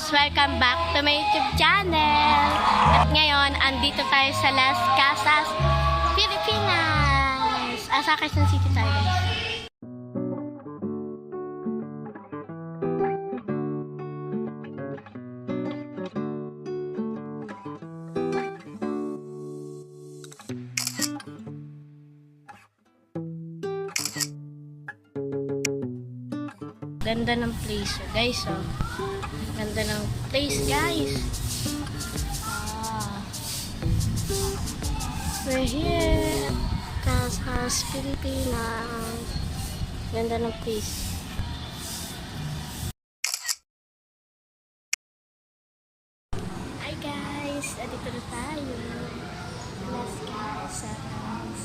Welcome back to my YouTube channel! At ngayon, andito tayo sa Las Casas, Pilipinas! Sa Quezon City tayo, guys. Ganda ng place, guys, oh. Ganda ng place, guys. We're here, Casas, Pilipinas. Ganda ng place. Hi, guys. Andito na tayo. Las Casas.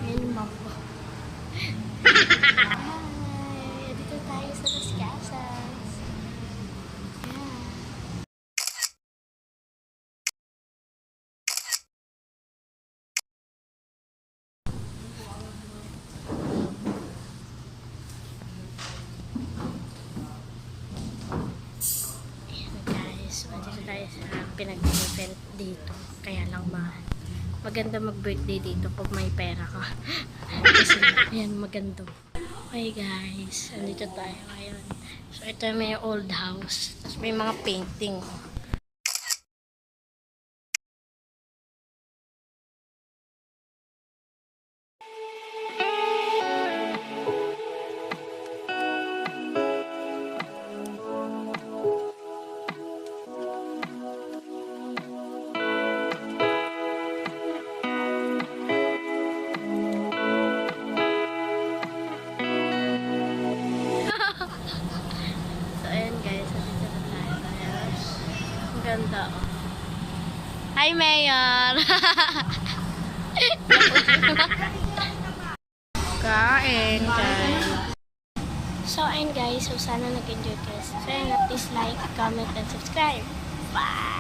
Yan yung map ko. Tayo sa Las Casas. Yeah. Ayan guys, dito tayo sa pinag-event dito. Kaya lang maganda mag-birthday dito pag may pera ka. Kasi ayan, maganda. Okay guys, andito tayo ngayon. So ito may old house. Tapos may mga painting. Ganda, oh. Hi, Mayor! Kain, guys. So, ayun guys. So, sana nag-enjoy kayo. So, ayun, please like, comment, and subscribe. Bye!